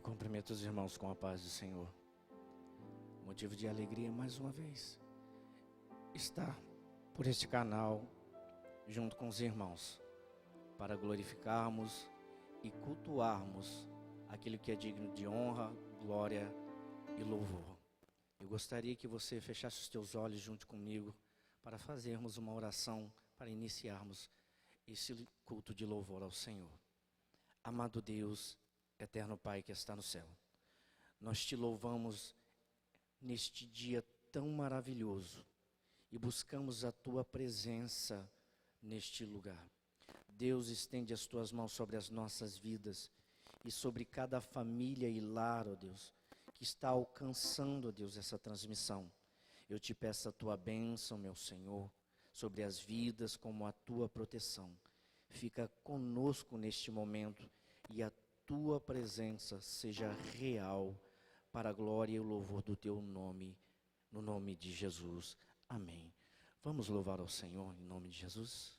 Cumprimento os irmãos com a paz do Senhor. Motivo de alegria mais uma vez estar por este canal junto com os irmãos para glorificarmos e cultuarmos aquilo que é digno de honra, glória e louvor. Eu gostaria que você fechasse os teus olhos junto comigo para fazermos uma oração para iniciarmos esse culto de louvor ao Senhor. Amado Deus, eterno Pai que está no céu, nós te louvamos neste dia tão maravilhoso e buscamos a tua presença neste lugar. Deus, estende as tuas mãos sobre as nossas vidas e sobre cada família e lar, ó Deus, que está alcançando, ó Deus, essa transmissão. Eu te peço a tua bênção, meu Senhor, sobre as vidas como a tua proteção. Fica conosco neste momento e a tua presença seja real para a glória e o louvor do teu nome, no nome de Jesus. Amém. Vamos louvar ao Senhor em nome de Jesus.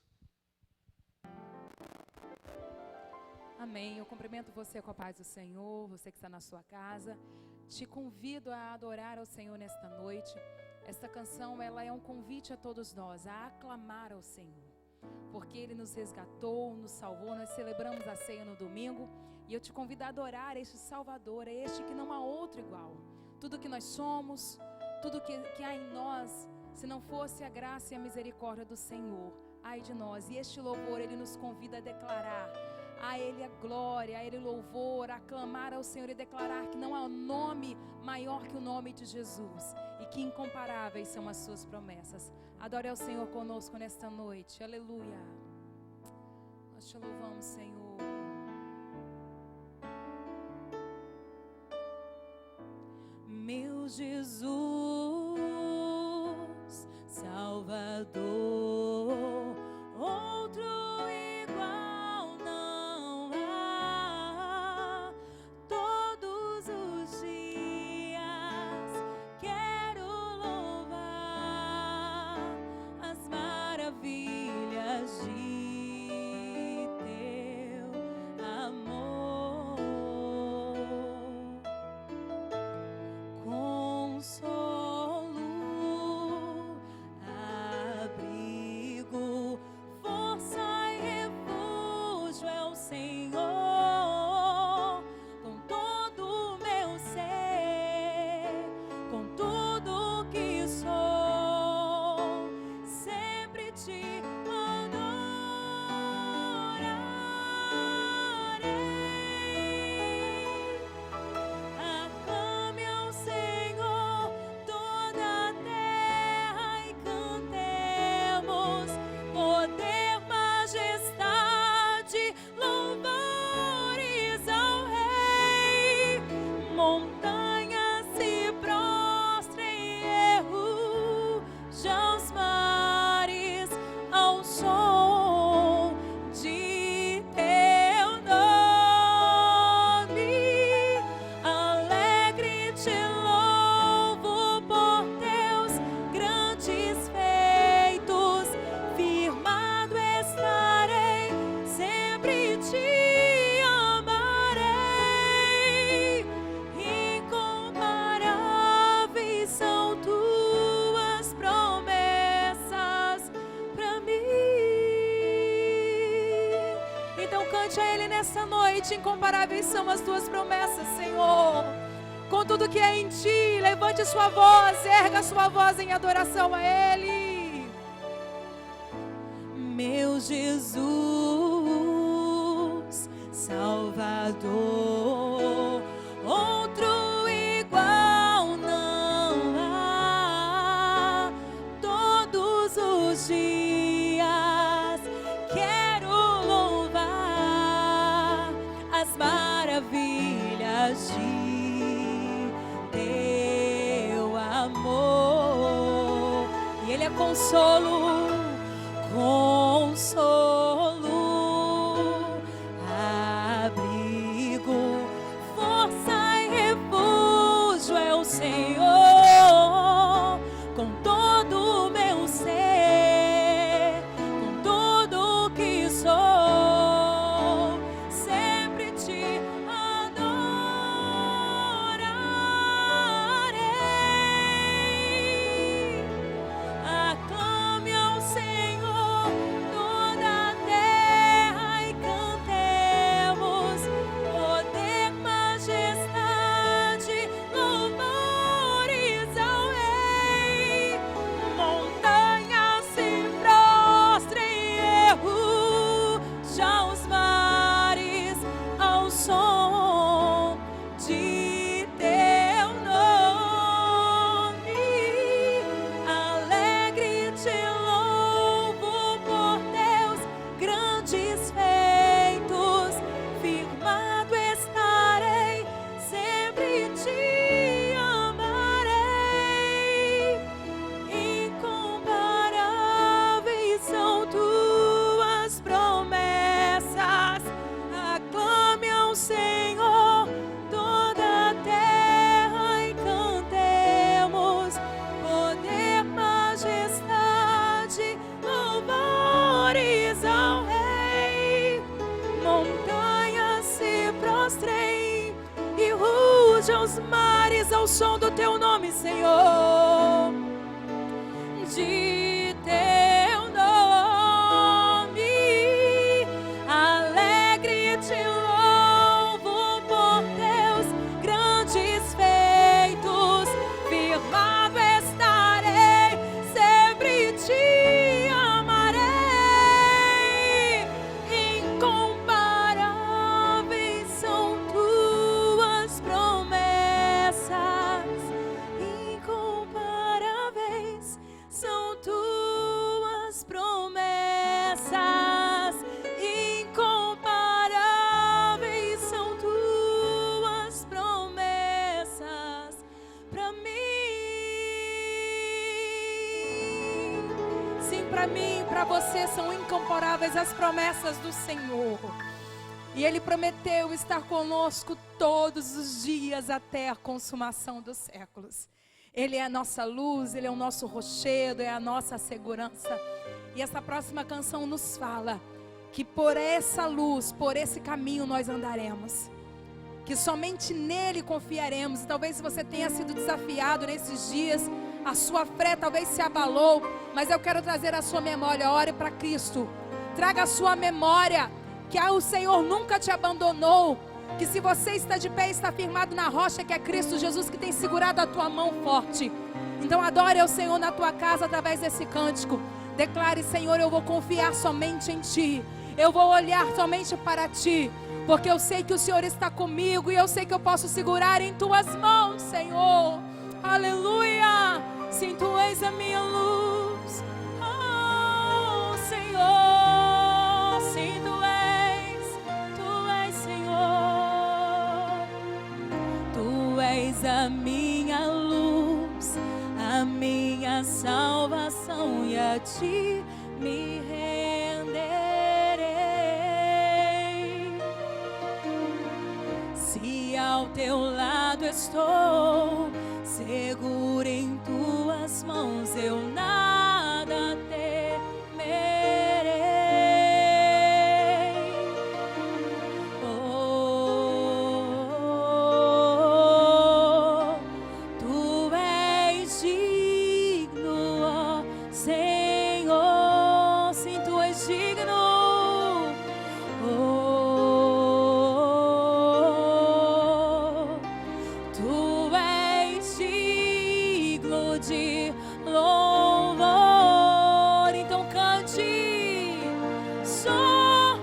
Amém. Eu cumprimento você com a paz do Senhor, você que está na sua casa. Te convido a adorar ao Senhor nesta noite. Esta canção, ela é um convite a todos nós, a aclamar ao Senhor. Porque Ele nos resgatou, nos salvou, nós celebramos a ceia no domingo. E eu te convido a adorar este Salvador, este que não há outro igual. Tudo que nós somos, tudo que há em nós, se não fosse a graça e a misericórdia do Senhor, ai de nós. E este louvor, Ele nos convida a declarar a Ele a glória, a Ele o louvor, a clamar ao Senhor e declarar que não há nome maior que o nome de Jesus e que incomparáveis são as suas promessas. Adore ao Senhor conosco nesta noite, aleluia. Nós te louvamos, Senhor. Meu Jesus, Salvador, outro igual não há. Todos os dias quero louvar as maravilhas de teu amor. Consolo, abrigo, força e refúgio é o Senhor. Com todo o meu ser, com tudo que sou, sempre te adorarei. Aclame ao Senhor toda a terra e cantemos poder, majestade, louvores ao Rei. Montanhas se prostrem, já os mares ao som de teu nome. Alegre te louvo por teus grandes feitos. Firmado estarei, sempre te amarei. Incomparáveis são tuas promessas pra mim. Então cante a Ele nessa noite. Incomparáveis são as tuas promessas, Senhor. Com tudo que é em ti, levante sua voz, erga sua voz em adoração a Ele. Meu Jesus, Salvador, outro igual não há. Todos os dias quero louvar as maravilhas de teu amor. E Ele é consolo, consolo, abrigo, força e refúgio é o Senhor. Com todo o meu ser, com tudo que sou, sempre te adorarei. rage aos mares ao som do teu nome, Senhor. De teu nome, alegre te louvo por teus grandes feitos. Firmado estarei, sempre te amarei. Incomparáveis são tuas promessas. Incomparáveis são tuas promessas. Incomparáveis são tuas promessas para mim. Sim, para mim, para você são incomparáveis as promessas do Senhor. E Ele prometeu estar conosco todos os dias até a consumação dos séculos. Ele é a nossa luz, Ele é o nosso rochedo, é a nossa segurança. E essa próxima canção nos fala que por essa luz, por esse caminho nós andaremos. Que somente nele confiaremos. E talvez você tenha sido desafiado nesses dias, a sua fé talvez se abalou, mas eu quero trazer a sua memória. Ore para Cristo. Traga a sua memória que o Senhor nunca te abandonou. Que se você está de pé, está firmado na rocha que é Cristo Jesus, que tem segurado a tua mão forte. Então adore ao Senhor na tua casa através desse cântico. Declare: Senhor, eu vou confiar somente em Ti. Eu vou olhar somente para Ti, porque eu sei que o Senhor está comigo e eu sei que eu posso segurar em Tuas mãos, Senhor. Aleluia! Sim, Tu és a minha luz. Oh, Senhor, sim, Tu és, Senhor. Tu és a minha luz, a minha salvação, e a Ti me renderei. Se ao Teu lado estou, seguro em Tuas mãos, eu nada temerei. Oh, Tu és digno, ó Senhor. Sim, Tu és digno. Oh, Tu és digno de louvor. Então cante: só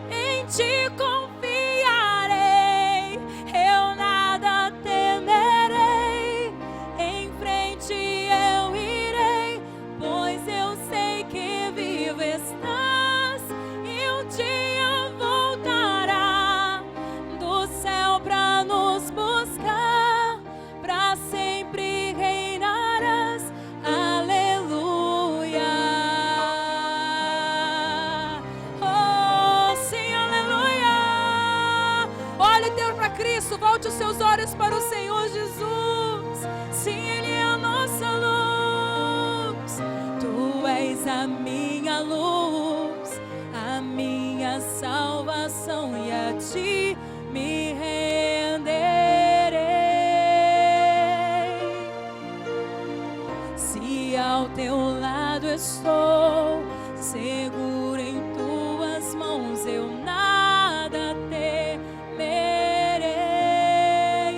em Ti confiarei, eu nada temerei. Em frente eu irei, pois eu sei que vivo estás, e um dia voltará do céu pra nos buscar, pra sempre reinarás. Aleluia. Oh, sim, aleluia. Olhe Deus para Cristo, volte os seus olhos para o Senhor Jesus. Sim, Ele é a nossa luz. Tu és a minha luz, a minha salvação, e a Ti me renderei. Se ao Teu lado estou, seguro em Tuas mãos, eu nada temerei.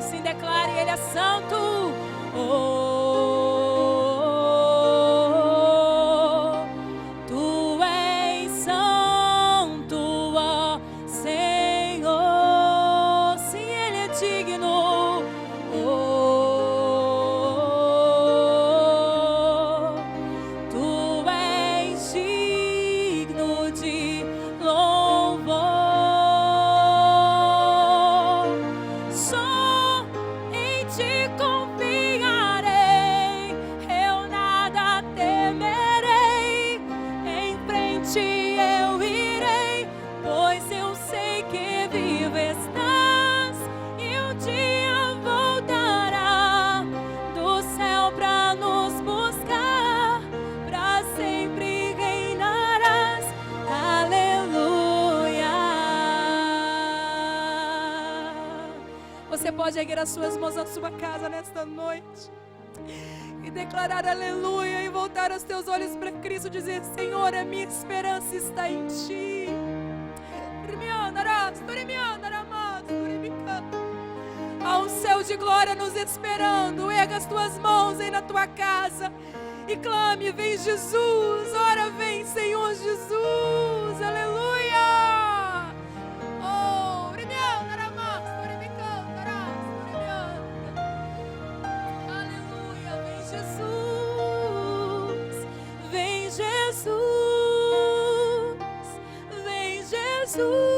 Sim, declare: Ele é santo. Oh, Tu és santo, ó Senhor. Sim, Ele é digno. Oh, Tu és digno de louvor. Só em Ti confiarei, eu nada temerei. Em frente eu irei, pois eu sei que vivo estás, e um dia voltará do céu pra nos buscar, pra sempre reinarás. Aleluia. Você pode erguer as suas mãos à sua casa nesta noite e declarar aleluia e voltar os teus olhos para Cristo, dizer: Senhor, a minha esperança está em Ti. Há um céu de glória nos esperando. Erga as tuas mãos aí na tua casa e clame: vem Jesus, ora vem Senhor Jesus, aleluia. Oh, aleluia, vem Jesus, vem Jesus, vem Jesus.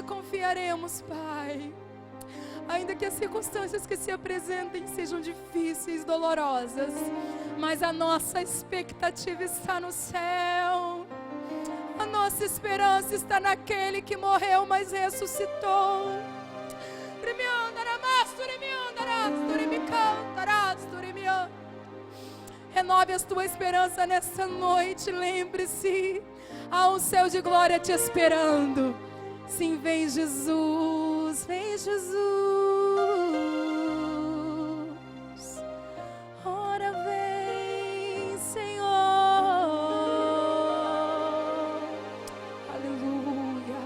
Confiaremos, Pai, ainda que as circunstâncias que se apresentem sejam difíceis, dolorosas, mas a nossa expectativa está no céu. A nossa esperança está naquele que morreu, mas ressuscitou. Renove a tua esperança nessa noite. Lembre-se, há um céu de glória te esperando. Sim, vem Jesus, vem Jesus. Ora vem, Senhor. Aleluia.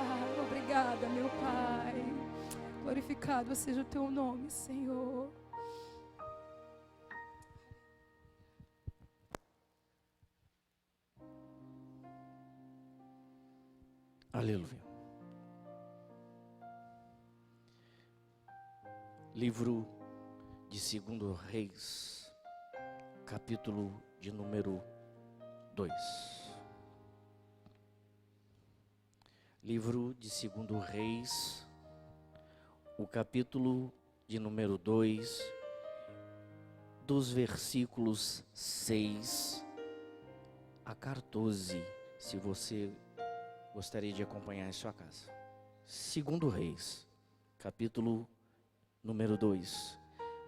Obrigada, meu Pai. Glorificado seja o teu nome, Senhor. Aleluia. Livro de 2 Reis, capítulo de número 2. Livro de 2 Reis, o capítulo de número 2, dos versículos 6 a 14, se você gostaria de acompanhar em sua casa. 2 Reis, capítulo número 2,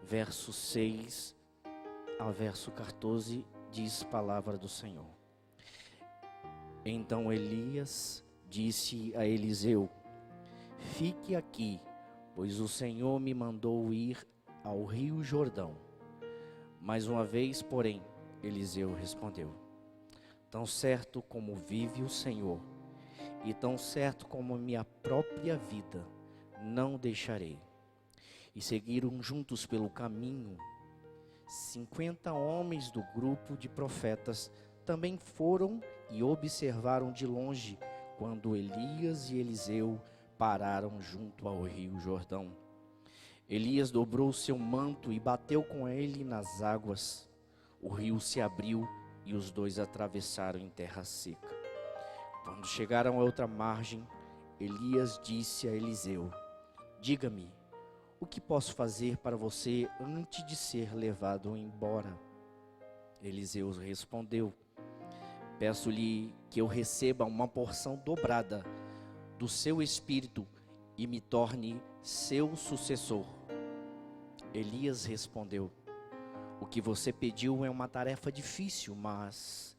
verso 6 ao verso 14, diz palavra do Senhor. Então Elias disse a Eliseu: fique aqui, pois o Senhor me mandou ir ao rio Jordão. Mais uma vez, porém, Eliseu respondeu: tão certo como vive o Senhor, e tão certo como a minha própria vida, não deixarei. E seguiram juntos pelo caminho 50 homens do grupo de profetas. Também foram e observaram de longe quando Elias e Eliseu pararam junto ao rio Jordão. Elias dobrou seu manto e bateu com ele nas águas. O rio se abriu e os dois atravessaram em terra seca. Quando chegaram à outra margem, Elias disse a Eliseu: diga-me, o que posso fazer para você antes de ser levado embora? Eliseu respondeu: peço-lhe que eu receba uma porção dobrada do seu espírito e me torne seu sucessor. Elias respondeu: o que você pediu é uma tarefa difícil, mas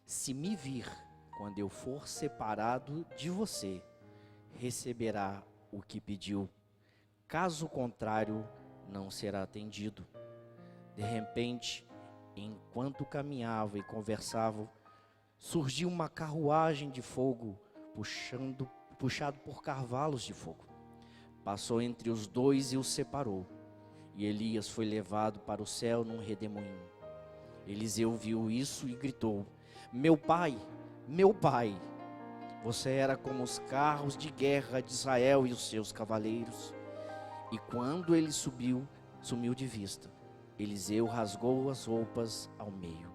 se me vir quando eu for separado de você, receberá o que pediu. Caso contrário, não será atendido. De repente, enquanto caminhava e conversava, surgiu uma carruagem de fogo, puxado por cavalos de fogo. Passou entre os dois e os separou. E Elias foi levado para o céu num redemoinho. Eliseu viu isso e gritou: meu pai, você era como os carros de guerra de Israel e os seus cavaleiros. E quando ele sumiu de vista, Eliseu rasgou as roupas ao meio.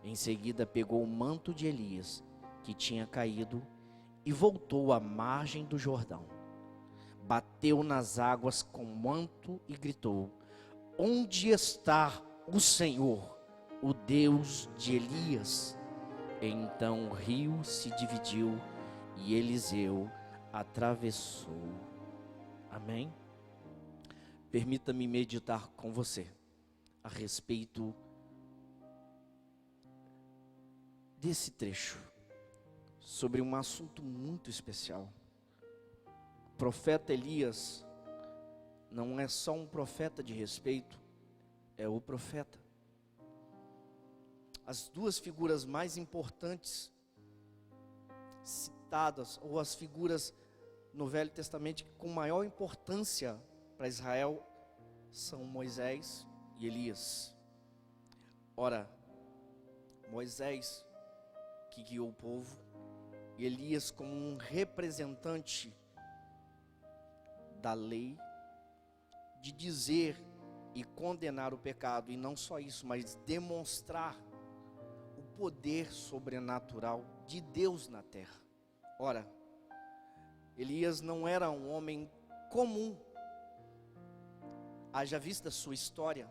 Em seguida pegou o manto de Elias, que tinha caído, e voltou à margem do Jordão. Bateu nas águas com o manto e gritou: onde está o Senhor, o Deus de Elias? Então o rio se dividiu e Eliseu atravessou. Amém? Permita-me meditar com você a respeito desse trecho, sobre um assunto muito especial. O profeta Elias não é só um profeta de respeito, é o profeta. As duas figuras mais importantes citadas, ou as figuras no Velho Testamento com maior importância para Israel, são Moisés e Elias. Ora, Moisés, que guiou o povo, e Elias como um representante da lei, de dizer e condenar o pecado, e não só isso, mas demonstrar o poder sobrenatural de Deus na terra. Ora, Elias não era um homem comum, haja vista a sua história,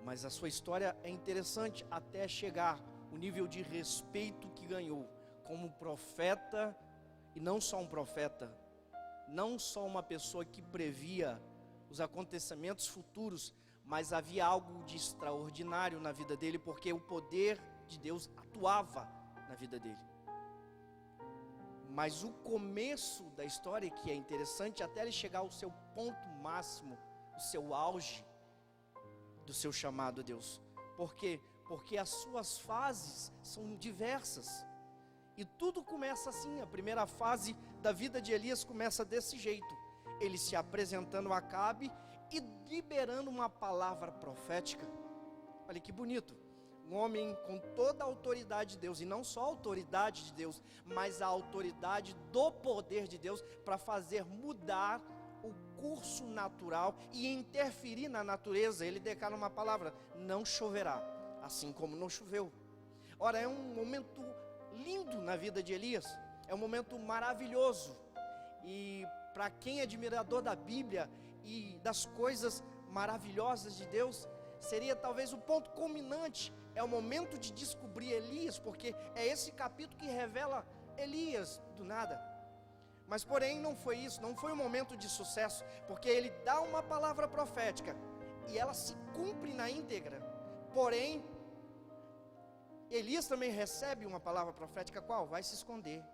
mas a sua história é interessante até chegar o nível de respeito que ganhou como profeta, e não só um profeta, não só uma pessoa que previa os acontecimentos futuros, mas havia algo de extraordinário na vida dele, porque o poder de Deus atuava na vida dele. Mas o começo da história, que é interessante, até ele chegar ao seu ponto máximo, o seu auge do seu chamado a Deus. Por quê? Porque as suas fases são diversas. E tudo começa assim. A primeira fase da vida de Elias começa desse jeito: ele se apresentando a Acabe e liberando uma palavra profética. Olha que bonito. Um homem com toda a autoridade de Deus, e não só a autoridade de Deus, mas a autoridade do poder de Deus, para fazer mudar o curso natural e interferir na natureza. Ele declara uma palavra: não choverá, assim como não choveu. Ora, é um momento lindo na vida de Elias, é um momento maravilhoso, e para quem é admirador da Bíblia e das coisas maravilhosas de Deus, seria talvez o ponto culminante, é o momento de descobrir Elias, porque é esse capítulo que revela Elias do nada. Mas porém não foi isso, não foi um momento de sucesso, porque ele dá uma palavra profética e ela se cumpre na íntegra. Porém, Elias também recebe uma palavra profética, qual? Vai se esconder,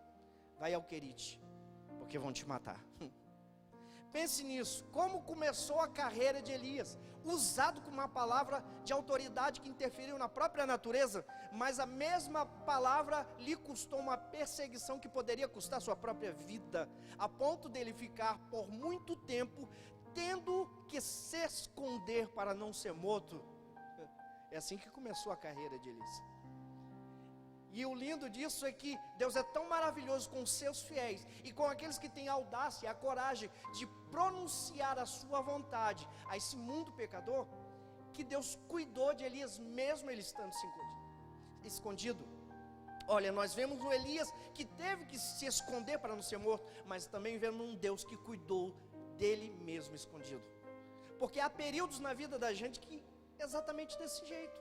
vai ao Querite, porque vão te matar. Pense nisso, como começou a carreira de Elias, usado com uma palavra de autoridade que interferiu na própria natureza, mas a mesma palavra lhe custou uma perseguição que poderia custar sua própria vida, a ponto dele ficar por muito tempo tendo que se esconder para não ser morto. É assim que começou a carreira de Elias. E o lindo disso é que Deus é tão maravilhoso com os seus fiéis e com aqueles que têm a audácia e a coragem de pronunciar a sua vontade a esse mundo pecador, que Deus cuidou de Elias mesmo ele estando escondido. Olha, nós vemos o Elias que teve que se esconder para não ser morto, mas também vemos um Deus que cuidou dele mesmo escondido. Porque há períodos na vida da gente que é exatamente desse jeito.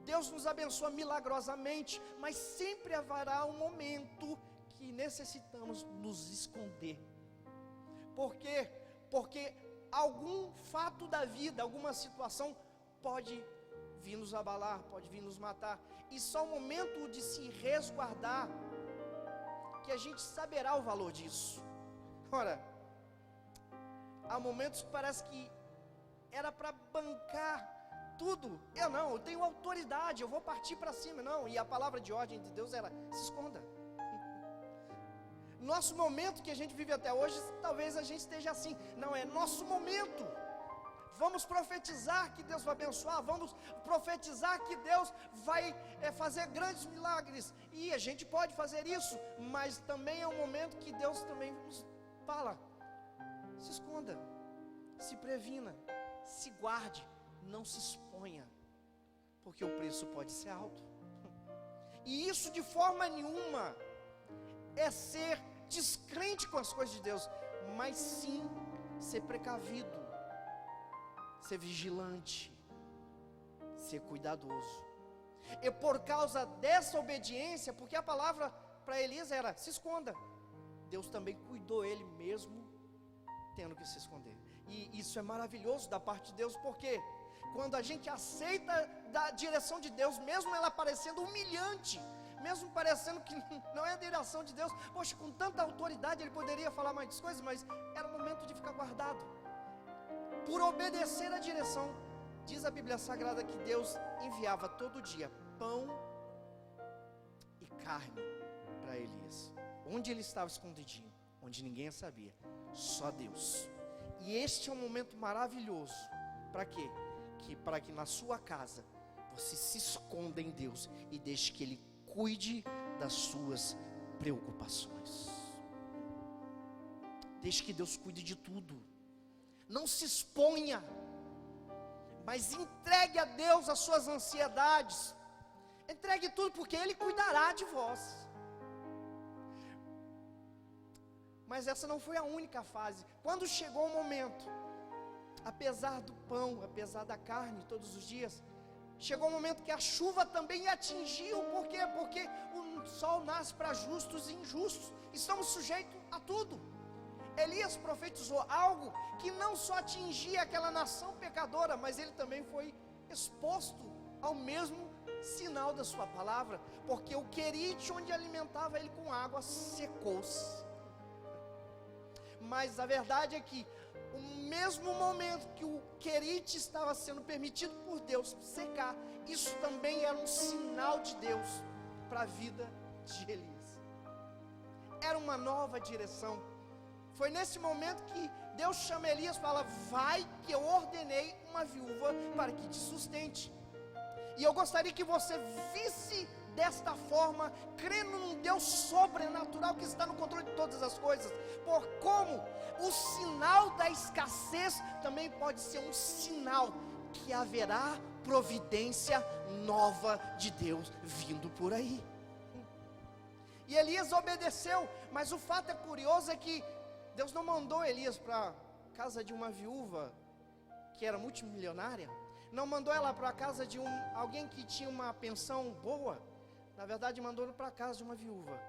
Deus nos abençoa milagrosamente, mas sempre haverá um momento que necessitamos nos esconder. Por quê? Porque algum fato da vida, alguma situação pode vir nos abalar, pode vir nos matar. E só o momento de se resguardar que a gente saberá o valor disso. Ora, há momentos que parece que era para bancar tudo. Eu tenho autoridade, eu vou partir para cima. Não, e a palavra de ordem de Deus era: se esconda. Nosso momento que a gente vive até hoje, talvez a gente esteja assim. Não, é nosso momento. Vamos profetizar que Deus vai abençoar, vamos profetizar que Deus vai fazer grandes milagres. E a gente pode fazer isso, mas também é um momento que Deus também nos fala: se esconda, se previna, se guarde, não se exponha, porque o preço pode ser alto. E isso de forma nenhuma é ser descrente com as coisas de Deus, mas sim ser precavido, ser vigilante, ser cuidadoso. E por causa dessa obediência, porque a palavra para Elias era: se esconda, Deus também cuidou ele mesmo tendo que se esconder. E isso é maravilhoso da parte de Deus, porque quando a gente aceita da direção de Deus, mesmo ela parecendo humilhante, mesmo parecendo que não é a direção de Deus, poxa, com tanta autoridade ele poderia falar mais coisas, mas era o momento de ficar guardado. Por obedecer a direção, diz a Bíblia Sagrada que Deus enviava todo dia pão e carne para Elias, onde ele estava escondidinho, onde ninguém sabia, só Deus. E este é um momento maravilhoso. Para quê? Para que na sua casa você se esconda em Deus e deixe que Ele cuide das suas preocupações. Deixe que Deus cuide de tudo. Não se exponha, mas entregue a Deus as suas ansiedades. Entregue tudo, porque Ele cuidará de vós. Mas essa não foi a única fase. Quando chegou o momento, apesar do pão, apesar da carne todos os dias, chegou um momento que a chuva também atingiu. Por quê? Porque o sol nasce para justos e injustos. Estamos sujeitos a tudo. Elias profetizou algo que não só atingia aquela nação pecadora, mas ele também foi exposto ao mesmo sinal da sua palavra, porque o querite onde alimentava ele com água secou-se. Mas a verdade é que o mesmo momento que o querite estava sendo permitido por Deus secar, isso também era um sinal de Deus para a vida de Elias. Era uma nova direção. Foi nesse momento que Deus chama Elias e fala: vai que eu ordenei uma viúva para que te sustente. E eu gostaria que você visse desta forma, crendo num Deus sobrenatural que está no controle de todas as coisas, por como o sinal da escassez também pode ser um sinal que haverá providência nova de Deus vindo por aí. E Elias obedeceu, mas o fato é curioso é que Deus não mandou Elias para a casa de uma viúva que era multimilionária, não mandou ela para a casa de alguém que tinha uma pensão boa. Na verdade, mandou ele para a casa de uma viúva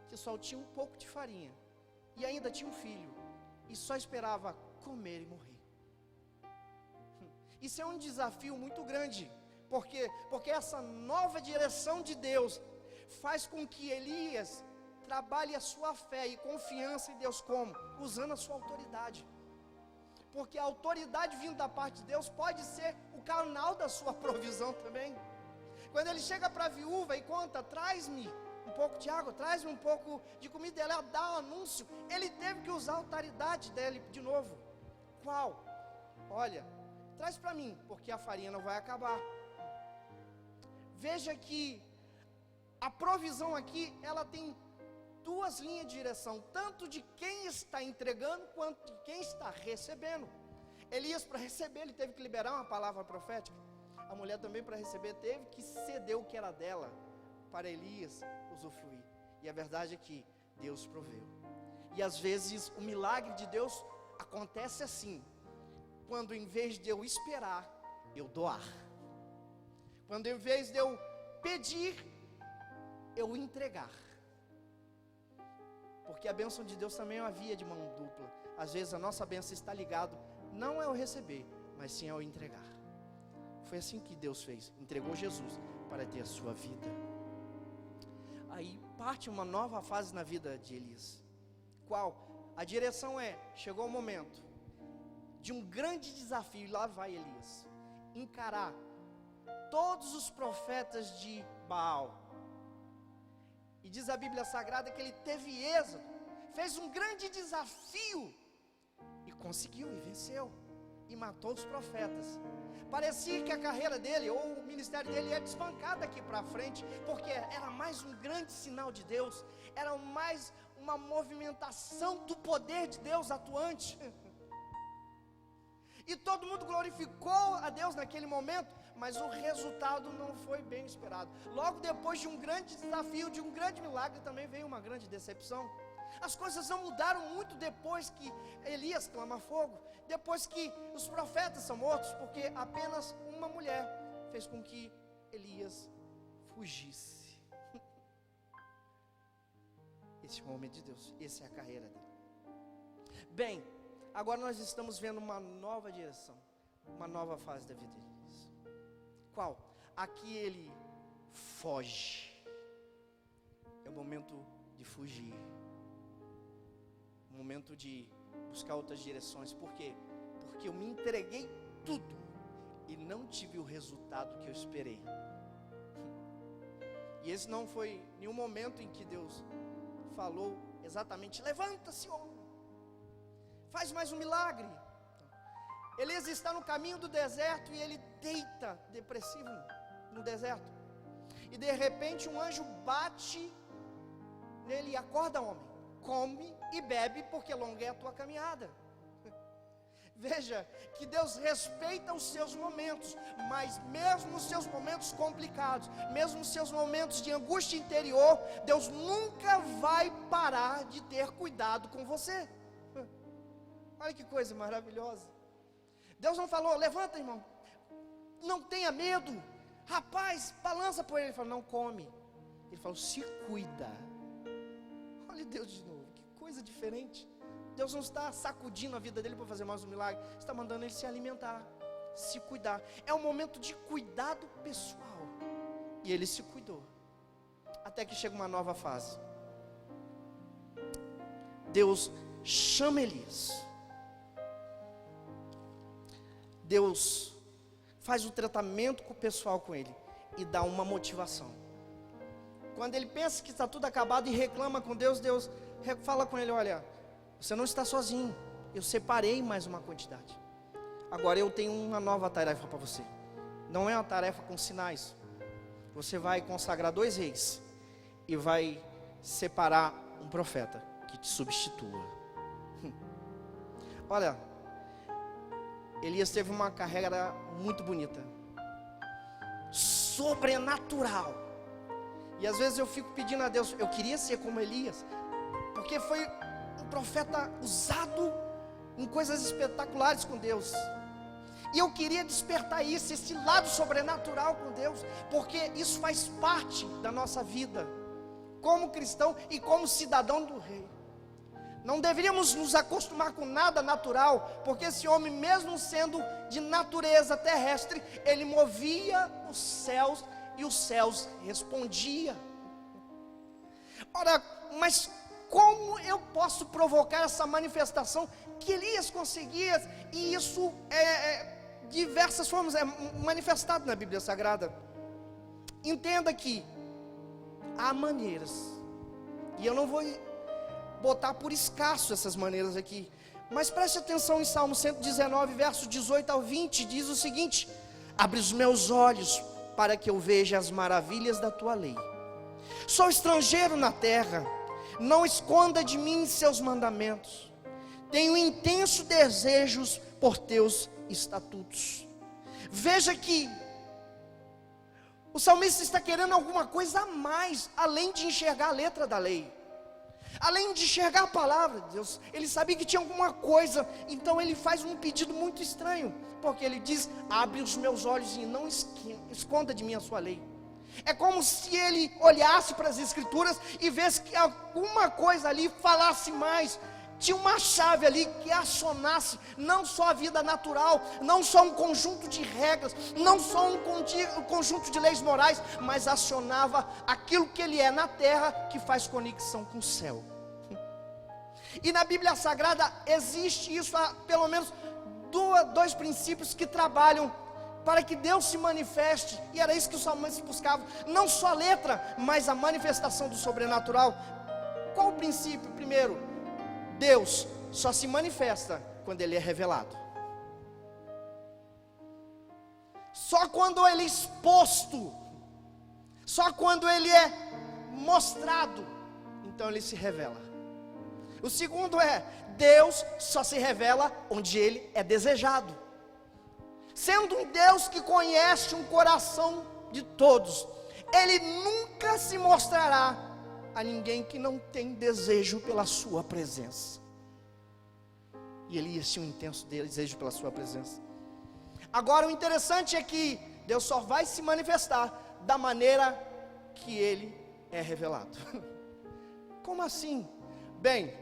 que só tinha um pouco de farinha e ainda tinha um filho e só esperava comer e morrer. Isso é um desafio muito grande, porque essa nova direção de Deus faz com que Elias trabalhe a sua fé e confiança em Deus como? Usando a sua autoridade. Porque a autoridade vindo da parte de Deus pode ser o canal da sua provisão também. Quando ele chega para a viúva e conta: traz-me um pouco de água, traz-me um pouco de comida, ela dá o anúncio, ele teve que usar a autoridade dele de novo. Qual? Olha, traz para mim, porque a farinha não vai acabar. Veja que a provisão aqui, ela tem duas linhas de direção, tanto de quem está entregando, quanto de quem está recebendo. Elias, para receber, ele teve que liberar uma palavra profética. A mulher também, para receber, teve que ceder o que era dela, para Elias usufruir. E a verdade é que Deus proveu. E às vezes o milagre de Deus acontece assim, quando em vez de eu esperar, eu doar. Quando em vez de eu pedir, eu entregar. Porque a bênção de Deus também é uma via de mão dupla. Às vezes a nossa bênção está ligada, não ao receber, mas sim ao entregar. Foi assim que Deus fez, entregou Jesus para ter a sua vida. Aí parte uma nova fase na vida de Elias. Qual? A direção é, chegou o momento de um grande desafio, e lá vai Elias, encarar todos os profetas de Baal. E diz a Bíblia Sagrada que ele teve êxito, fez um grande desafio, e conseguiu, e venceu, e matou os profetas. Parecia que a carreira dele, ou o ministério dele, ia desbancar daqui para frente, porque era mais um grande sinal de Deus, era mais uma movimentação do poder de Deus atuante. E todo mundo glorificou a Deus naquele momento, mas o resultado não foi bem esperado. Logo depois de um grande desafio, de um grande milagre, também veio uma grande decepção. As coisas não mudaram muito depois que Elias clama fogo, depois que os profetas são mortos, porque apenas uma mulher fez com que Elias fugisse. Esse é o homem de Deus, essa é a carreira dele. Bem, agora nós estamos vendo uma nova direção, uma nova fase da vida de Elias. Qual? Aqui ele foge. É o momento de fugir, o momento de buscar outras direções. Por quê? Porque eu me entreguei tudo e não tive o resultado que eu esperei. E esse não foi nenhum momento em que Deus falou exatamente: levanta-se, homem, faz mais um milagre. Elias está no caminho do deserto e ele deita depressivo no deserto. E de repente um anjo bate nele e acorda: homem, come e bebe, porque longa é a tua caminhada. Veja que Deus respeita os seus momentos, mas mesmo os seus momentos complicados, mesmo os seus momentos de angústia interior, Deus nunca vai parar de ter cuidado com você. Olha que coisa maravilhosa. Deus não falou: levanta, irmão, não tenha medo, rapaz, balança por ele. Ele falou: não come. Ele falou: se cuida. Olha Deus de novo, que coisa diferente. Deus não está sacudindo a vida dele para fazer mais um milagre, está mandando ele se alimentar, se cuidar. É um momento de cuidado pessoal, e ele se cuidou, até que chega uma nova fase. Deus chama Elias, Deus faz o tratamento pessoal com ele, e dá uma motivação. Quando ele pensa que está tudo acabado e reclama com Deus, Deus fala com ele: olha, você não está sozinho, eu separei mais uma quantidade. Agora eu tenho uma nova tarefa para você. Não é uma tarefa com sinais. Você vai consagrar 2 reis e vai separar um profeta que te substitua. Olha, Elias teve uma carreira muito bonita, sobrenatural. E às vezes eu fico pedindo a Deus: eu queria ser como Elias, porque foi um profeta usado em coisas espetaculares com Deus. E eu queria despertar isso, esse lado sobrenatural com Deus, porque isso faz parte da nossa vida, como cristão e como cidadão do rei. Não deveríamos nos acostumar com nada natural, porque esse homem, mesmo sendo de natureza terrestre, ele movia os céus e os céus respondiam. Ora, mas como eu posso provocar essa manifestação que Elias conseguia? E isso diversas formas é manifestado na Bíblia Sagrada. Entenda que há maneiras, e eu não vou botar por escasso essas maneiras aqui, mas preste atenção em Salmo 119, verso 18 ao 20, diz o seguinte: abre os meus olhos para que eu veja as maravilhas da tua lei, Sou estrangeiro na terra, não esconda de mim seus mandamentos. Tenho intenso desejos por teus estatutos. Veja que o salmista está querendo alguma coisa a mais, além de enxergar a letra da lei, além de enxergar a palavra de Deus. Ele sabia que tinha alguma coisa, então ele faz um pedido muito estranho, porque ele diz: abre os meus olhos e não esconda de mim a sua lei. É como se ele olhasse para as escrituras e visse que alguma coisa ali falasse mais. Tinha uma chave ali que acionasse não só a vida natural, não só um conjunto de regras, não só um conjunto de leis morais, mas acionava aquilo que ele é na terra, que faz conexão com o céu. E na Bíblia Sagrada existe isso, há pelo menos dois princípios que trabalham para que Deus se manifeste, e era isso que os salmistas buscavam, não só a letra, mas a manifestação do sobrenatural. Qual o princípio? Primeiro, Deus só se manifesta quando Ele é revelado. Só quando Ele é exposto, só quando Ele é mostrado, então Ele se revela. O segundo é, Deus só se revela onde Ele é desejado. Sendo um Deus que conhece um coração de todos, Ele nunca se mostrará a ninguém que não tem desejo pela sua presença. E ele tinha um intenso desejo pela sua presença. Agora o interessante é que Deus só vai se manifestar da maneira que Ele é revelado. Como assim? Bem,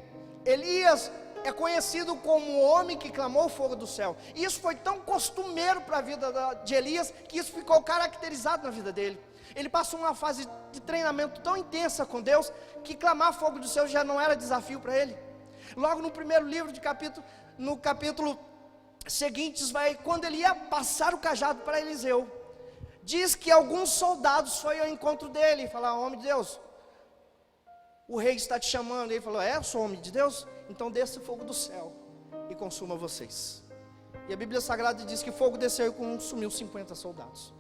Elias é conhecido como o homem que clamou o fogo do céu. E isso foi tão costumeiro para a vida de Elias, que isso ficou caracterizado na vida dele. Ele passou uma fase de treinamento tão intensa com Deus, que clamar fogo do céu já não era desafio para ele. Logo no primeiro livro de no capítulo seguintes, quando ele ia passar o cajado para Eliseu, diz que alguns soldados foram ao encontro dele e falaram: homem de Deus, o rei está te chamando. Ele falou: eu sou homem de Deus? Então desça o fogo do céu e consuma vocês. E a Bíblia Sagrada diz que fogo desceu e consumiu 50 soldados.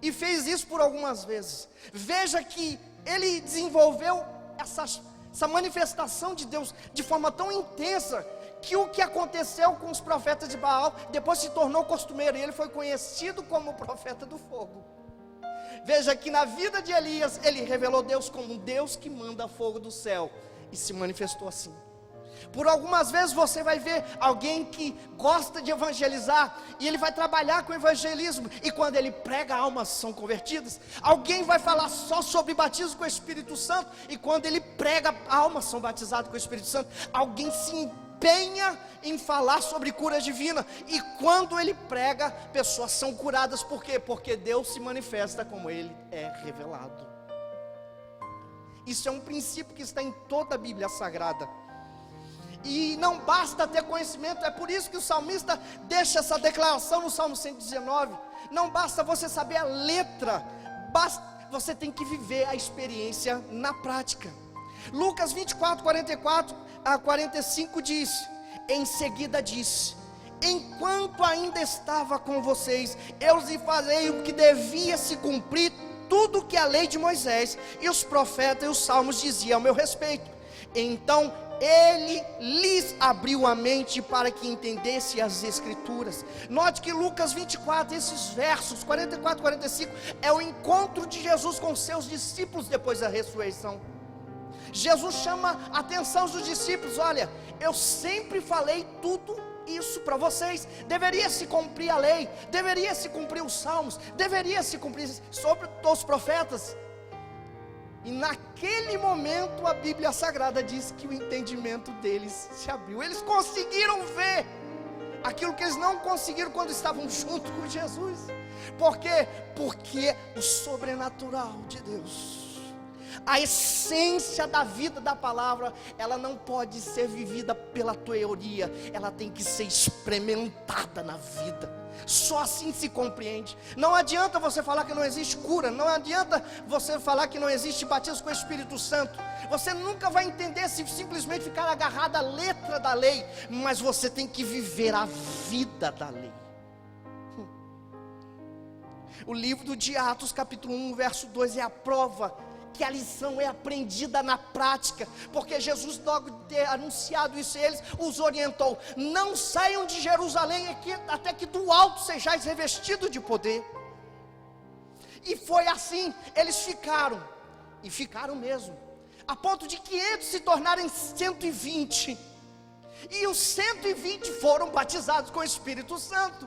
E fez isso por algumas vezes. Veja que ele desenvolveu essa manifestação de Deus de forma tão intensa, que o que aconteceu com os profetas de Baal depois se tornou costumeiro, e ele foi conhecido como o profeta do fogo. Veja que na vida de Elias, ele revelou Deus como um Deus que manda fogo do céu, e se manifestou assim. Por algumas vezes você vai ver alguém que gosta de evangelizar, e ele vai trabalhar com evangelismo, e quando ele prega, almas são convertidas. Alguém vai falar só sobre batismo com o Espírito Santo, e quando ele prega, almas são batizadas com o Espírito Santo. Alguém se empenha em falar sobre cura divina, e quando ele prega, pessoas são curadas. Por quê? Porque Deus se manifesta como Ele é revelado. Isso é um princípio que está em toda a Bíblia Sagrada. E não basta ter conhecimento, é por isso que o salmista deixa essa declaração no Salmo 119. Não basta você saber a letra, você tem que viver a experiência na prática. Lucas 24, 44 a 45 diz: em seguida disse: enquanto ainda estava com vocês, eu lhes falei o que devia se cumprir, tudo o que a lei de Moisés e os profetas e os salmos diziam ao meu respeito. Então ele lhes abriu a mente para que entendesse as escrituras. Note que Lucas 24, esses versos 44 e 45 é o encontro de Jesus com seus discípulos depois da ressurreição. Jesus chama a atenção dos discípulos: olha, eu sempre falei tudo isso para vocês. Deveria se cumprir a lei, deveria se cumprir os salmos, deveria se cumprir sobre os profetas. E naquele momento a Bíblia Sagrada diz que o entendimento deles se abriu. Eles conseguiram ver aquilo que eles não conseguiram quando estavam junto com Jesus. Por quê? Porque o sobrenatural de Deus, a essência da vida da palavra, ela não pode ser vivida pela teoria, ela tem que ser experimentada na vida. Só assim se compreende. Não adianta você falar que não existe cura, não adianta você falar que não existe batismo com o Espírito Santo. Você nunca vai entender se simplesmente ficar agarrado à letra da lei, mas você tem que viver a vida da lei. O livro de Atos capítulo 1 verso 2 é a prova que a lição é aprendida na prática, porque Jesus, logo de ter anunciado isso a eles, os orientou: não saiam de Jerusalém até que do alto sejais revestidos de poder. E foi assim, eles ficaram, e ficaram mesmo, a ponto de 500 se tornarem 120, e os 120 foram batizados com o Espírito Santo.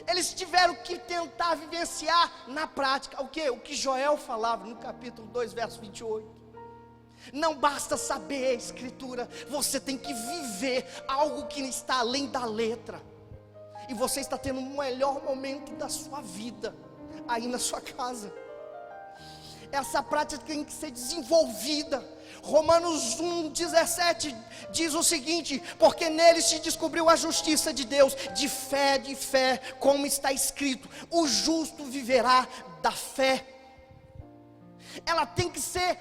Eles tiveram que tentar vivenciar na prática o que Joel falava no capítulo 2, verso 28. Não basta saber a Escritura, você tem que viver algo que está além da letra. E você está tendo o melhor momento da sua vida aí na sua casa. Essa prática tem que ser desenvolvida. Romanos 1,17 diz o seguinte: porque nele se descobriu a justiça de Deus, de fé, como está escrito: o justo viverá da fé. Ela tem que ser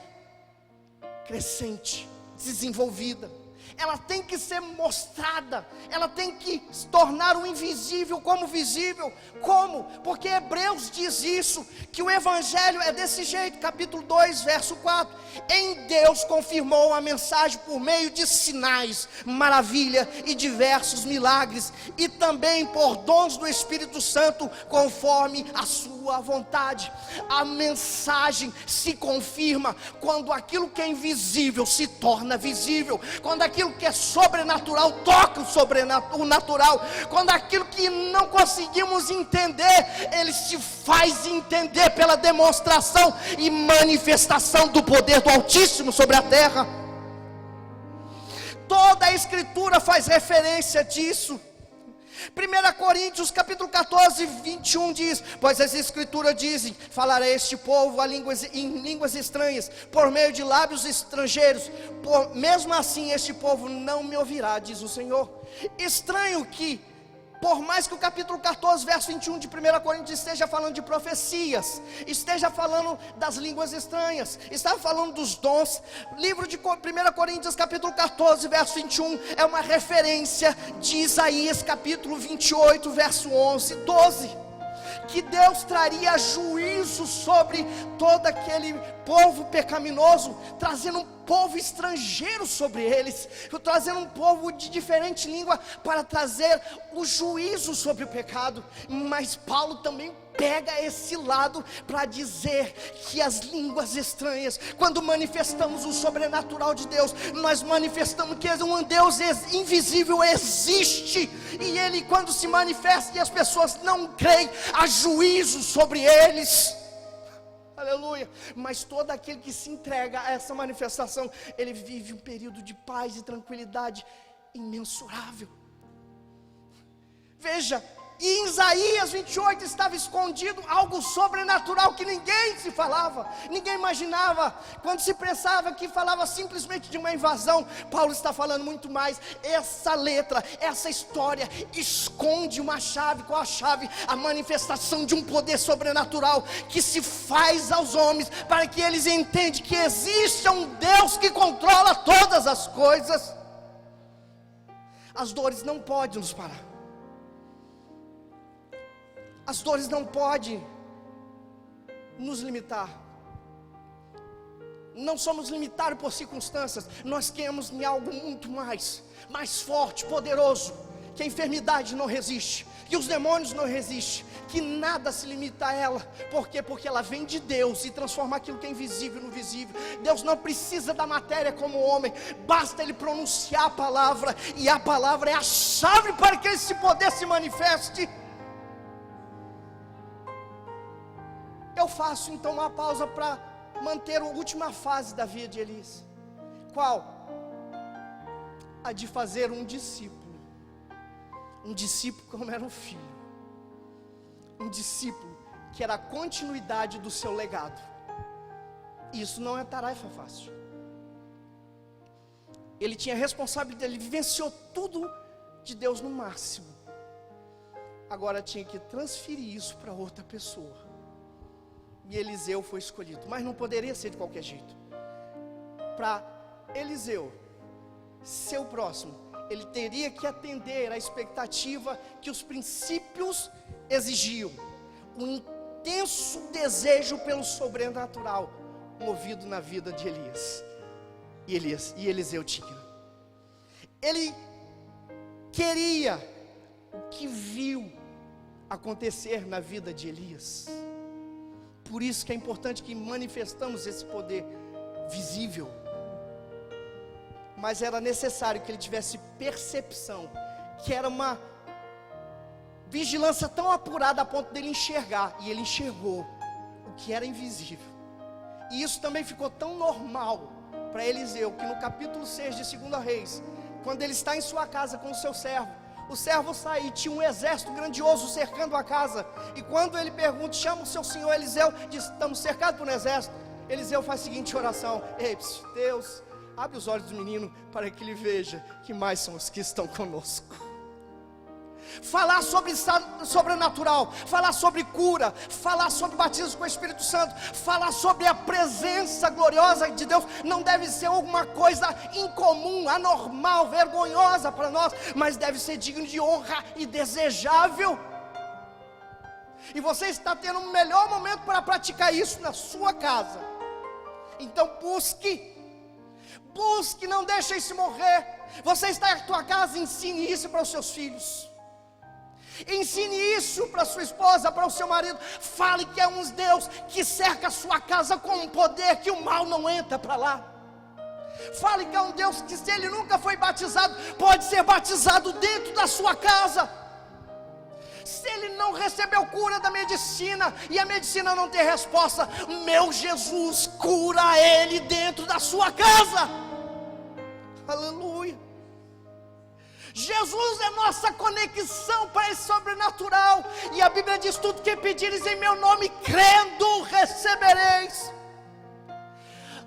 crescente, desenvolvida, ela tem que ser mostrada, ela tem que se tornar o invisível como visível. Como? Porque Hebreus diz isso, que o Evangelho é desse jeito, capítulo 2, verso 4. Em Deus confirmou a mensagem por meio de sinais, maravilha e diversos milagres, e também por dons do Espírito Santo, conforme a sua vontade. A mensagem se confirma quando aquilo que é invisível se torna visível, quando aquilo que é sobrenatural toca o natural, quando aquilo que não conseguimos entender, ele se faz entender pela demonstração e manifestação do poder do Altíssimo sobre a terra. Toda a Escritura faz referência disso. 1 Coríntios capítulo 14, 21 diz: pois as Escrituras dizem: falará este povo em línguas estranhas, por meio de lábios estrangeiros, mesmo assim este povo não me ouvirá, diz o Senhor. Estranho que, por mais que o capítulo 14, verso 21 de 1 Coríntios esteja falando de profecias, esteja falando das línguas estranhas, está falando dos dons, livro de 1 Coríntios capítulo 14, verso 21, é uma referência de Isaías capítulo 28, verso 11, 12, que Deus traria juízo sobre todo aquele povo pecaminoso, trazendo um povo estrangeiro sobre eles, trazendo um povo de diferente língua para trazer o juízo sobre o pecado. Mas Paulo também pega esse lado para dizer que as línguas estranhas, quando manifestamos o sobrenatural de Deus, nós manifestamos que um Deus invisível existe, e Ele, quando se manifesta e as pessoas não creem, há juízo sobre eles. Aleluia. Mas todo aquele que se entrega a essa manifestação, ele vive um período de paz e tranquilidade imensurável. Veja, e em Isaías 28 estava escondido algo sobrenatural que ninguém se falava, ninguém imaginava. Quando se pensava que falava simplesmente de uma invasão, Paulo está falando muito mais. Essa letra, essa história esconde uma chave. Qual a chave? A manifestação de um poder sobrenatural que se faz aos homens, para que eles entendam que existe um Deus que controla todas as coisas. As dores não podem nos parar. As dores não podem nos limitar. Não somos limitados por circunstâncias. Nós queremos em algo muito mais forte, poderoso, que a enfermidade não resiste, que os demônios não resistem, que nada se limita a ela. Por quê? Porque ela vem de Deus e transforma aquilo que é invisível no visível. Deus não precisa da matéria como homem, basta Ele pronunciar a palavra, e a palavra é a chave para que esse poder se manifeste. Eu faço então uma pausa para manter a última fase da vida de Elias. Qual? A de fazer um discípulo. Um discípulo como era um filho. Um discípulo que era a continuidade do seu legado. Isso não é tarefa fácil. Ele tinha responsabilidade, ele vivenciou tudo de Deus no máximo. Agora tinha que transferir isso para outra pessoa. E Eliseu foi escolhido, mas não poderia ser de qualquer jeito. Para Eliseu ser o próximo, ele teria que atender à expectativa que os princípios exigiam. Um intenso desejo pelo sobrenatural, movido na vida de Elias e Eliseu tinha. Ele queria o que viu acontecer na vida de Elias. Por isso que é importante que manifestamos esse poder visível. Mas era necessário que ele tivesse percepção, que era uma vigilância tão apurada a ponto dele enxergar, e ele enxergou o que era invisível. E isso também ficou tão normal para Eliseu, que no capítulo 6 de 2 Reis, quando ele está em sua casa com o seu servo, o servo sai e tinha um exército grandioso cercando a casa, e quando ele pergunta, chama o seu senhor Eliseu, diz, estamos cercados por um exército. Eliseu faz a seguinte oração: ei, Deus, abre os olhos do menino para que ele veja que mais são os que estão conosco. Falar sobre sobrenatural, falar sobre cura, falar sobre batismo com o Espírito Santo, falar sobre a presença gloriosa de Deus, não deve ser alguma coisa incomum, anormal, vergonhosa para nós, mas deve ser digno de honra e desejável. E você está tendo um melhor momento para praticar isso na sua casa. Então busque, não deixe isso morrer. Você está na tua casa, ensine isso para os seus filhos. Ensine isso para sua esposa, para o seu marido. Fale que é um Deus que cerca a sua casa com um poder que o mal não entra para lá. Fale que é um Deus que, se ele nunca foi batizado, pode ser batizado dentro da sua casa. Se ele não recebeu cura da medicina e a medicina não tem resposta, meu Jesus cura ele dentro da sua casa. Aleluia. Jesus é nossa conexão para esse sobrenatural. E a Bíblia diz, tudo que pedires em meu nome, crendo, recebereis.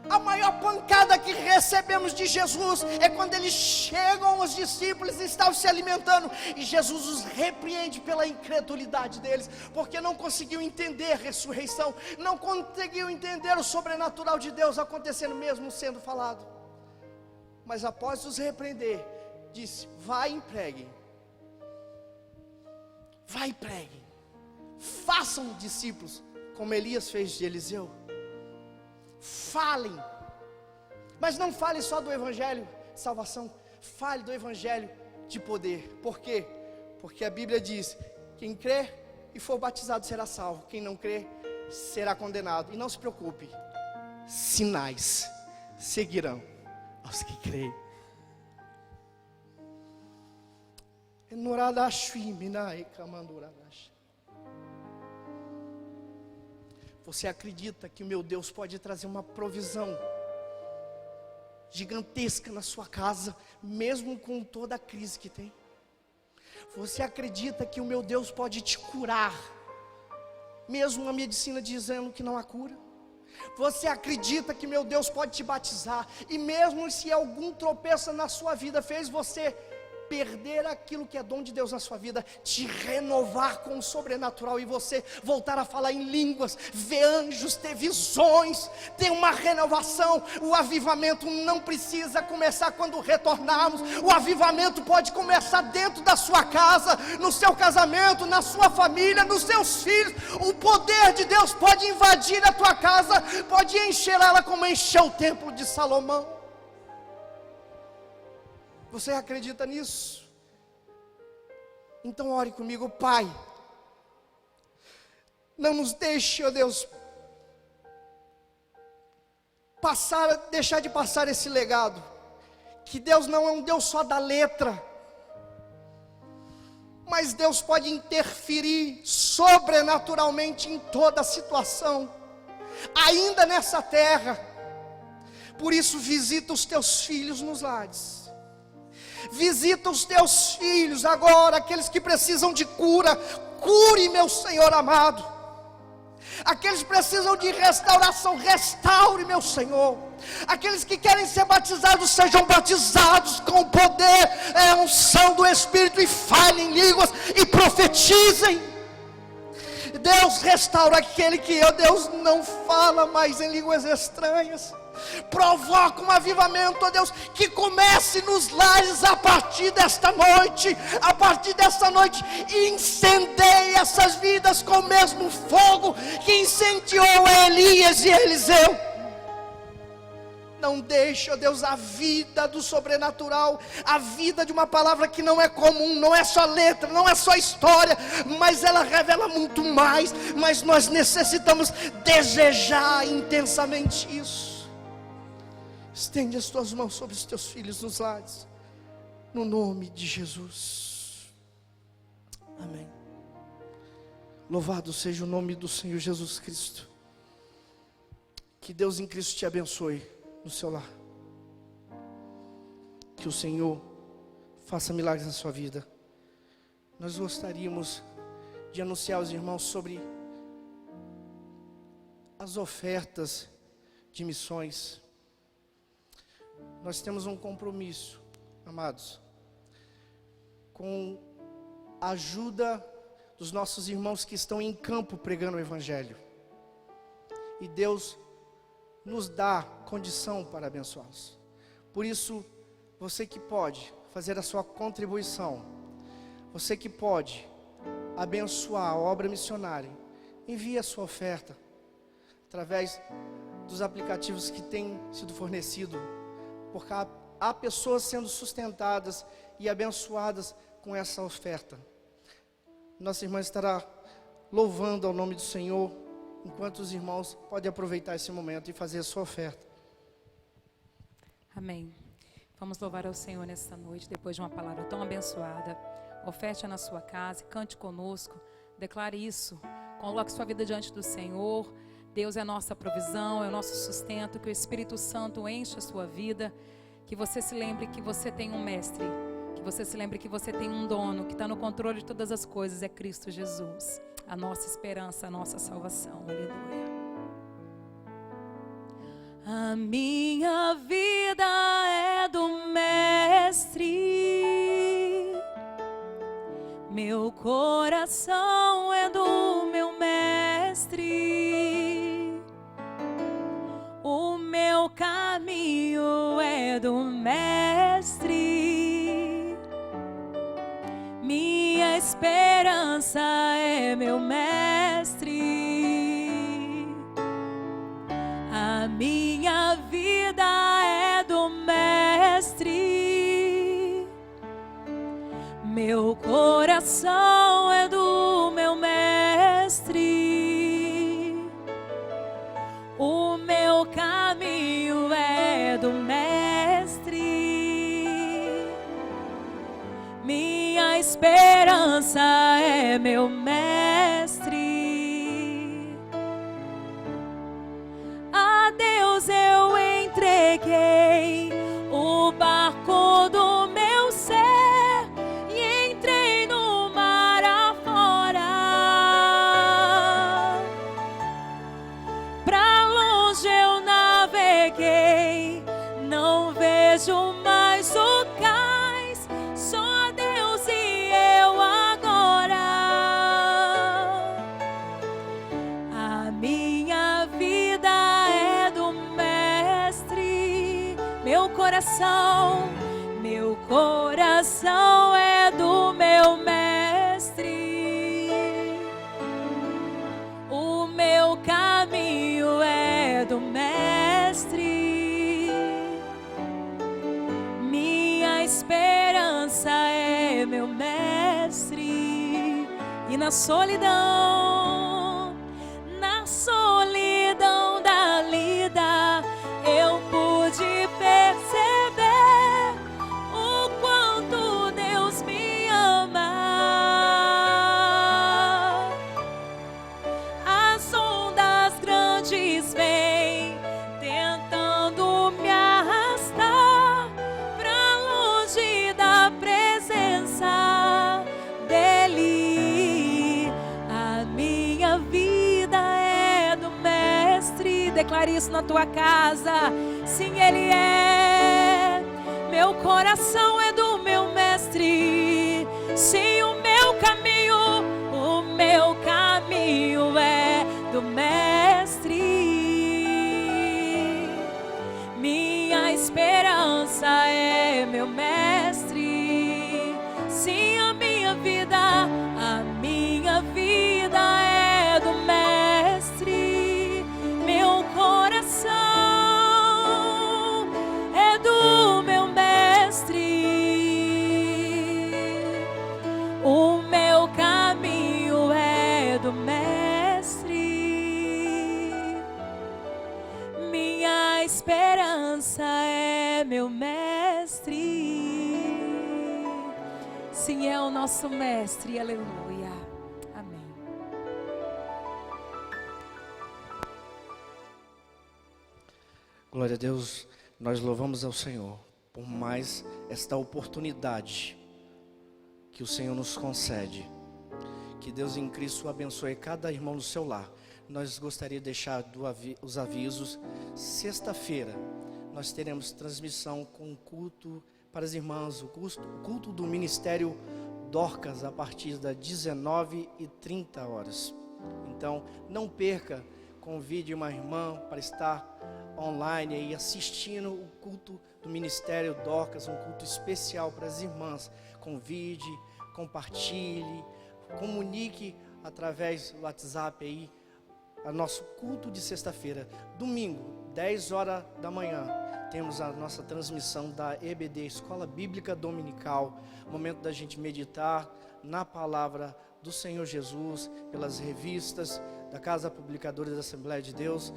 A maior pancada que recebemos de Jesus é quando eles chegam aos discípulos e estavam se alimentando, e Jesus os repreende pela incredulidade deles, porque não conseguiu entender a ressurreição, não conseguiu entender o sobrenatural de Deus acontecendo mesmo sendo falado. Mas após os repreender, disse, vai e preguem, façam discípulos, como Elias fez de Eliseu. Falem, mas não fale só do evangelho de salvação, fale do evangelho de poder. Por quê? Porque a Bíblia diz, quem crê e for batizado será salvo, quem não crê será condenado. E não se preocupe, sinais seguirão aos que creem. Você acredita que o meu Deus pode trazer uma provisão gigantesca na sua casa, mesmo com toda a crise que tem? Você acredita que o meu Deus pode te curar, mesmo a medicina dizendo que não há cura? Você acredita que meu Deus pode te batizar, e mesmo se algum tropeço na sua vida fez você perder aquilo que é dom de Deus na sua vida, te renovar com o sobrenatural, e você voltar a falar em línguas, ver anjos, ter visões, ter uma renovação. O avivamento não precisa começar quando retornarmos, o avivamento pode começar dentro da sua casa, no seu casamento, na sua família, nos seus filhos. O poder de Deus pode invadir a tua casa, pode encher ela como encheu o templo de Salomão. Você acredita nisso? Então ore comigo. Pai, não nos deixe, ó Deus, deixar de passar esse legado, que Deus não é um Deus só da letra, mas Deus pode interferir sobrenaturalmente em toda a situação, ainda nessa terra. Por isso visita os teus filhos nos lares. Visita os teus filhos agora, aqueles que precisam de cura, cure, meu Senhor amado. Aqueles que precisam de restauração, restaure, meu Senhor. Aqueles que querem ser batizados, sejam batizados com o poder, a unção do Espírito, e falem em línguas e profetizem. Deus, restaura aquele que, ó Deus, não fala mais em línguas estranhas. Provoca um avivamento, ó Deus, que comece nos lares a partir desta noite. A partir desta noite, incendeie essas vidas com o mesmo fogo que incendiou Elias e Eliseu. Não deixe, ó Deus, a vida do sobrenatural, a vida de uma palavra que não é comum, não é só letra, não é só história, mas ela revela muito mais. Mas nós necessitamos desejar intensamente isso. Estende as tuas mãos sobre os teus filhos nos lares, no nome de Jesus. Amém. Louvado seja o nome do Senhor Jesus Cristo. Que Deus em Cristo te abençoe no seu lar. Que o Senhor faça milagres na sua vida. Nós gostaríamos de anunciar aos irmãos sobre as ofertas de missões. Nós temos um compromisso, amados, com a ajuda dos nossos irmãos que estão em campo pregando o Evangelho. E Deus nos dá condição para abençoá-los. Por isso, você que pode fazer a sua contribuição, você que pode abençoar a obra missionária, envie a sua oferta através dos aplicativos que têm sido fornecidos, porque há pessoas sendo sustentadas e abençoadas com essa oferta. Nossa irmã estará louvando ao nome do Senhor, enquanto os irmãos podem aproveitar esse momento e fazer a sua oferta. Amém. Vamos louvar ao Senhor nesta noite, depois de uma palavra tão abençoada. Oferte na sua casa, cante conosco, declare isso, coloque sua vida diante do Senhor. Deus é a nossa provisão, é o nosso sustento, que o Espírito Santo enche a sua vida, que você se lembre que você tem um mestre, que você se lembre que você tem um dono, que está no controle de todas as coisas, é Cristo Jesus, a nossa esperança, a nossa salvação. Aleluia. A minha vida é do Mestre, meu coração é do meu Mestre, o meu caminho é do Mestre, minha esperança é meu Mestre. A minha vida é do Mestre, meu coração é do meu Mestre, o meu caminho é do Mestre, minha esperança é meu Mestre. Eu entreguei o barco do meu ser e entrei no mar afora. Pra longe eu naveguei, não vejo mais o cais, só Deus e eu agora. A minha vida é do Mestre, meu coração é do meu Mestre, o meu caminho é do Mestre, minha esperança é meu Mestre. E na solidão da lida, eu pude perceber o quanto Deus me ama. As ondas grandes vêm tentando me arrastar pra longe da presença dele. A minha vida é do Mestre. Declare isso na tua casa. Sim, Ele é. Meu coração é do meu Mestre. Sim, o meu caminho é do Mestre. Minha esperança é meu Mestre. Sim, a minha vida é do Mestre. Meu coração minha esperança, é meu mestre. Sim, é o nosso mestre, aleluia. Amém. Glória a Deus, nós louvamos ao Senhor por mais esta oportunidade que o Senhor nos concede. Que Deus em Cristo abençoe cada irmão no seu lar. Nós gostaríamos de deixar os avisos. Sexta-feira nós teremos transmissão com culto para as irmãs, o culto do Ministério Dorcas a partir das 19h30. Então não perca, convide uma irmã para estar online aí assistindo o culto do Ministério Dorcas, um culto especial para as irmãs. Convide, compartilhe, comunique através do WhatsApp aí o nosso culto de sexta-feira. Domingo, 10 horas da manhã, temos a nossa transmissão da EBD, Escola Bíblica Dominical, momento da gente meditar na palavra do Senhor Jesus, pelas revistas da Casa Publicadora da Assembleia de Deus,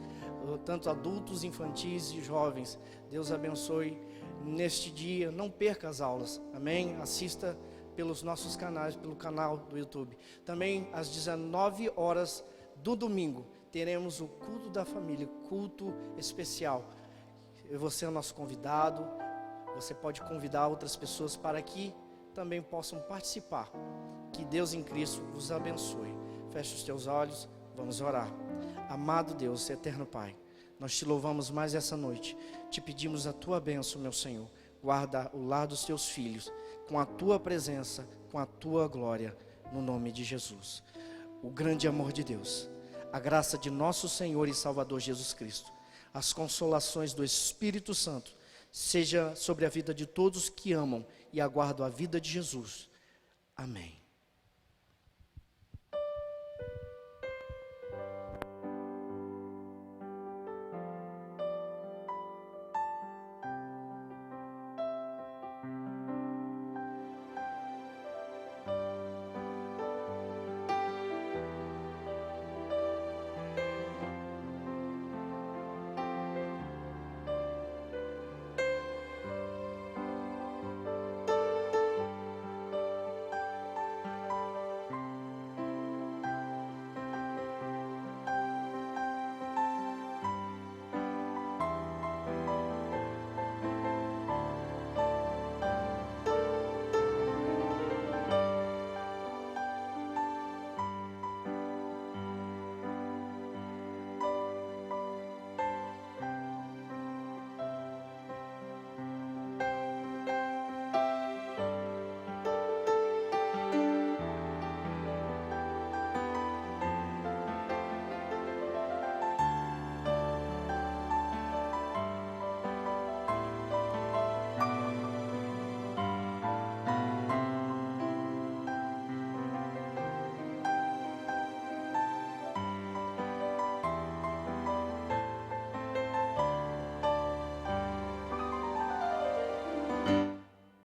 tanto adultos, infantis e jovens. Deus abençoe neste dia, não perca as aulas, amém? Assista pelos nossos canais, pelo canal do YouTube. Também às 19 horas do domingo, teremos o culto da família, culto especial. Você é o nosso convidado, você pode convidar outras pessoas para que também possam participar. Que Deus em Cristo vos abençoe. Feche os teus olhos, vamos orar. Amado Deus, eterno Pai, nós te louvamos mais essa noite. Te pedimos a tua bênção, meu Senhor. Guarda o lar dos teus filhos, com a tua presença, com a tua glória, no nome de Jesus. O grande amor de Deus, a graça de nosso Senhor e Salvador Jesus Cristo, as consolações do Espírito Santo, seja sobre a vida de todos que amam e aguardam a vida de Jesus. Amém.